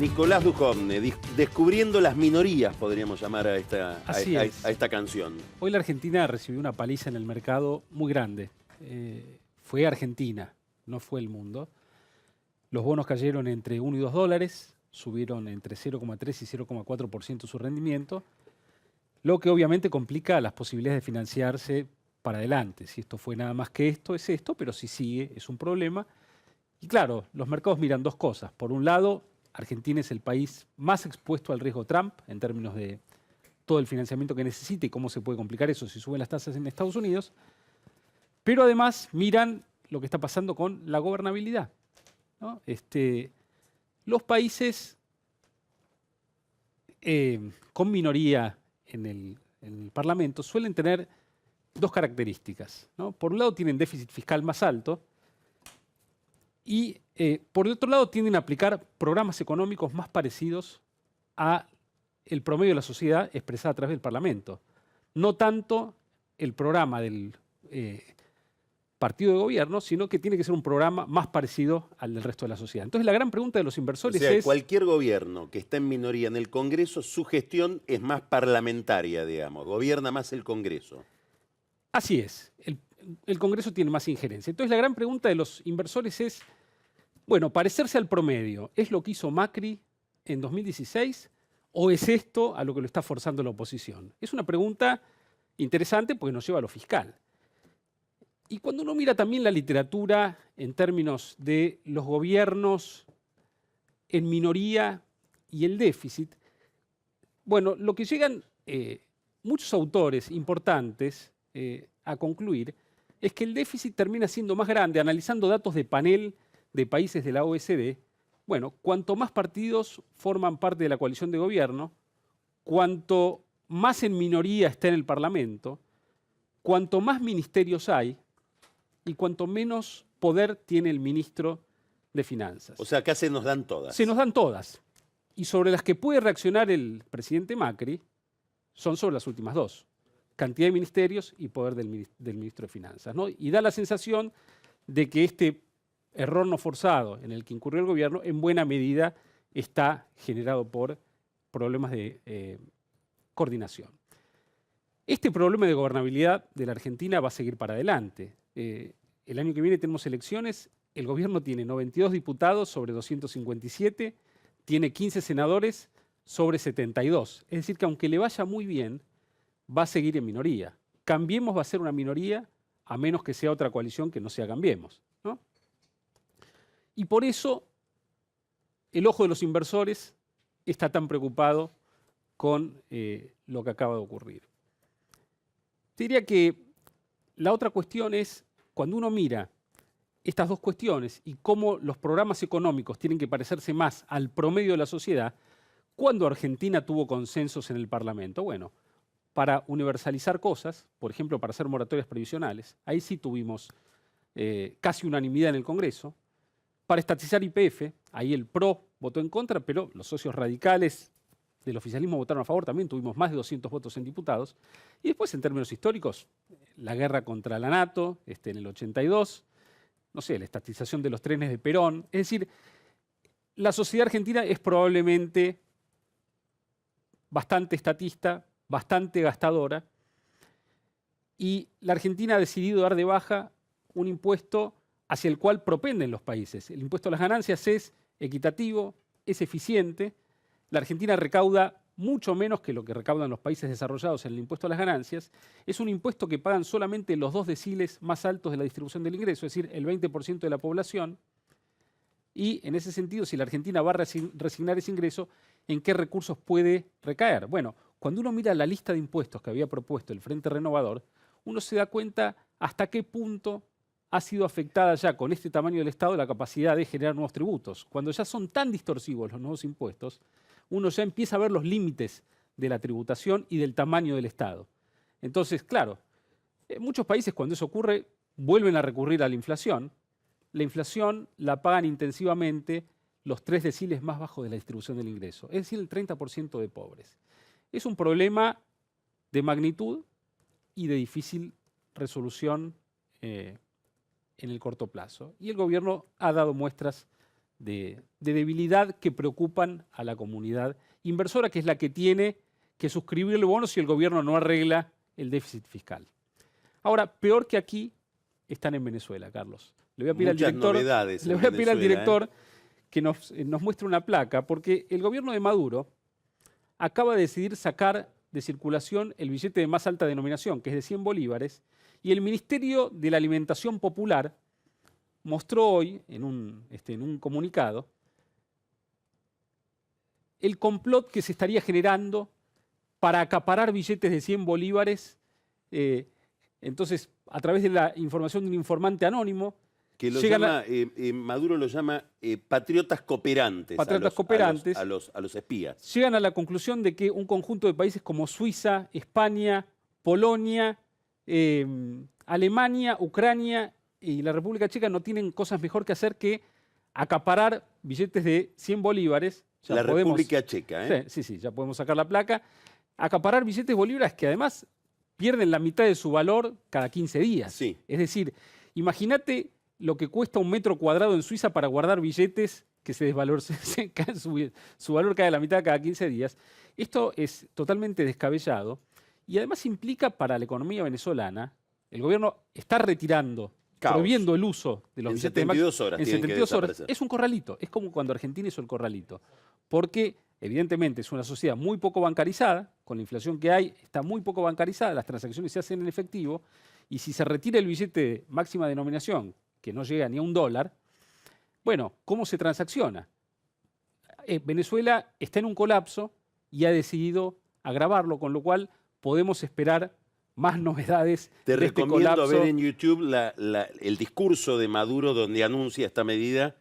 Nicolás Dujovne, descubriendo las minorías, podríamos llamar a esta canción. Hoy la Argentina recibió una paliza en el mercado muy grande. Fue Argentina, no fue el mundo. Los bonos cayeron entre 1 y 2 dólares, subieron entre 0,3 y 0,4% su rendimiento, lo que obviamente complica las posibilidades de financiarse para adelante. Si esto fue nada más que esto, es esto, pero si sigue, es un problema. Y claro, los mercados miran dos cosas. Por un lado, Argentina es el país más expuesto al riesgo Trump en términos de todo el financiamiento que necesita y cómo se puede complicar eso si suben las tasas en Estados Unidos. Pero además miran lo que está pasando con la gobernabilidad, ¿no? Los países con minoría en el Parlamento suelen tener dos características, ¿no? Por un lado tienen déficit fiscal más alto y por el otro lado tienden a aplicar programas económicos más parecidos a el promedio de la sociedad expresada a través del Parlamento. No tanto el programa del partido de gobierno, sino que tiene que ser un programa más parecido al del resto de la sociedad. Entonces la gran pregunta de los inversores es... cualquier gobierno que está en minoría en el Congreso, su gestión es más parlamentaria, digamos, gobierna más el Congreso. Así es, el Congreso tiene más injerencia. Entonces la gran pregunta de los inversores es, bueno, parecerse al promedio, ¿es lo que hizo Macri en 2016 o es esto a lo que lo está forzando la oposición? Es una pregunta interesante porque nos lleva a lo fiscal. Y cuando uno mira también la literatura en términos de los gobiernos en minoría y el déficit, bueno, lo que llegan muchos autores importantes a concluir es que el déficit termina siendo más grande, analizando datos de panel de países de la OECD. Bueno, cuanto más partidos forman parte de la coalición de gobierno, cuanto más en minoría está en el Parlamento, cuanto más ministerios hay y cuanto menos poder tiene el ministro de Finanzas. O sea, acá se nos dan todas. Se nos dan todas. Y sobre las que puede reaccionar el presidente Macri son sobre las últimas dos. Cantidad de ministerios y poder del ministro de Finanzas, ¿no? Y da la sensación de que este error no forzado en el que incurrió el gobierno en buena medida está generado por problemas de coordinación. Este problema de gobernabilidad de la Argentina va a seguir para adelante. El año que viene tenemos elecciones, el gobierno tiene 92 diputados sobre 257, tiene 15 senadores sobre 72. Es decir, que aunque le vaya muy bien, va a seguir en minoría. Cambiemos va a ser una minoría, a menos que sea otra coalición que no sea Cambiemos, ¿no? Y por eso el ojo de los inversores está tan preocupado con lo que acaba de ocurrir. Te diría que la otra cuestión es, cuando uno mira estas dos cuestiones y cómo los programas económicos tienen que parecerse más al promedio de la sociedad, ¿cuándo Argentina tuvo consensos en el Parlamento? Bueno, para universalizar cosas, por ejemplo, para hacer moratorias previsionales, ahí sí tuvimos casi unanimidad en el Congreso. Para estatizar YPF, ahí el PRO votó en contra, pero los socios radicales del oficialismo votaron a favor, también tuvimos más de 200 votos en diputados. Y después, en términos históricos, la guerra contra la NATO en el 82, no sé, la estatización de los trenes de Perón. Es decir, la sociedad argentina es probablemente bastante estatista, bastante gastadora, y la Argentina ha decidido dar de baja un impuesto hacia el cual propenden los países. El impuesto a las ganancias es equitativo, es eficiente. La Argentina recauda mucho menos que lo que recaudan los países desarrollados en el impuesto a las ganancias. Es un impuesto que pagan solamente los 2 deciles más altos de la distribución del ingreso, es decir, el 20% de la población. Y en ese sentido, si la Argentina va a resignar ese ingreso, ¿en qué recursos puede recaer? Bueno, cuando uno mira la lista de impuestos que había propuesto el Frente Renovador, uno se da cuenta hasta qué punto ha sido afectada ya con este tamaño del Estado la capacidad de generar nuevos tributos. Cuando ya son tan distorsivos los nuevos impuestos, uno ya empieza a ver los límites de la tributación y del tamaño del Estado. Entonces, claro, en muchos países cuando eso ocurre vuelven a recurrir a la inflación. La inflación la pagan intensivamente los 3 deciles más bajos de la distribución del ingreso, es decir, el 30% de pobres. Es un problema de magnitud y de difícil resolución en el corto plazo. Y el gobierno ha dado muestras de debilidad que preocupan a la comunidad inversora, que es la que tiene que suscribir el bono si el gobierno no arregla el déficit fiscal. Ahora, peor que aquí están en Venezuela, Carlos. Le voy a pedir Muchas al director, novedades le en voy a pedir al Venezuela, director que nos muestre una placa, porque el gobierno de Maduro acaba de decidir sacar de circulación el billete de más alta denominación, que es de 100 bolívares, y el Ministerio de la Alimentación Popular mostró hoy, en un comunicado, el complot que se estaría generando para acaparar billetes de 100 bolívares. Entonces, a través de la información de un informante anónimo, que Maduro lo llama patriotas cooperantes. Patriotas cooperantes. A los espías. Llegan a la conclusión de que un conjunto de países como Suiza, España, Polonia, Alemania, Ucrania y la República Checa no tienen cosas mejor que hacer que acaparar billetes de 100 bolívares. La República Checa, ¿eh? Sí, ya podemos sacar la placa. Acaparar billetes de bolívares que además pierden la mitad de su valor cada 15 días. Sí. Es decir, imagínate lo que cuesta un metro cuadrado en Suiza para guardar billetes que se desvalorizan, su valor cae a la mitad cada 15 días. Esto es totalmente descabellado y además implica para la economía venezolana, el gobierno está retirando, prohibiendo el uso de los billetes de 72 horas. En 72 horas. Es un corralito, es como cuando Argentina hizo el corralito, porque evidentemente es una sociedad muy poco bancarizada, con la inflación que hay, está muy poco bancarizada, las transacciones se hacen en efectivo, y si se retira el billete de máxima denominación, que no llega ni a $1, bueno, ¿cómo se transacciona? Venezuela está en un colapso y ha decidido agravarlo, con lo cual podemos esperar más novedades Te de este recomiendo colapso. ver en YouTube el discurso de Maduro donde anuncia esta medida,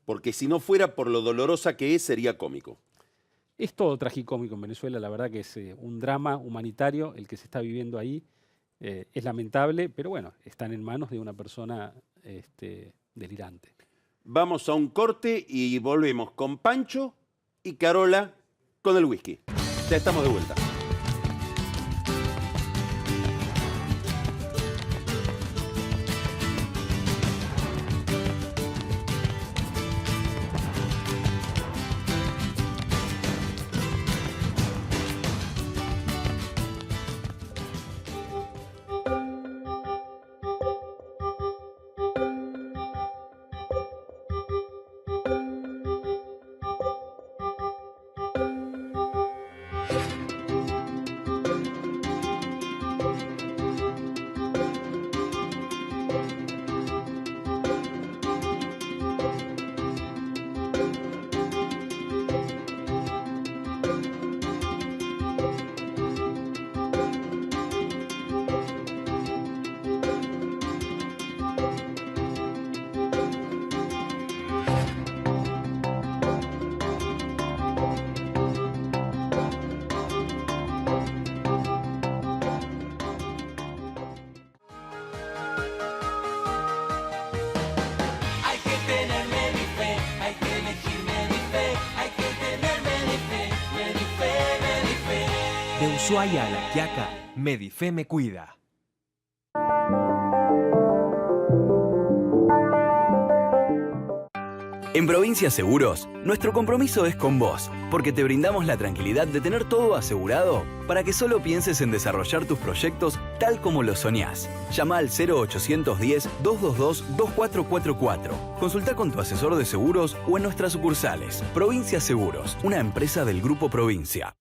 porque si no fuera por lo dolorosa que es, sería cómico. Es todo tragicómico en Venezuela, la verdad que es un drama humanitario el que se está viviendo ahí. Es lamentable, pero bueno, están en manos de una persona delirante. Vamos a un corte y volvemos con Pancho y Carola con el whisky. Ya estamos de vuelta. De Ushuaia a La Quiaca, Medife me cuida. En Provincia Seguros, nuestro compromiso es con vos, porque te brindamos la tranquilidad de tener todo asegurado para que solo pienses en desarrollar tus proyectos tal como lo soñás. Llama al 0810-222-2444. Consulta con tu asesor de seguros o en nuestras sucursales. Provincia Seguros, una empresa del Grupo Provincia.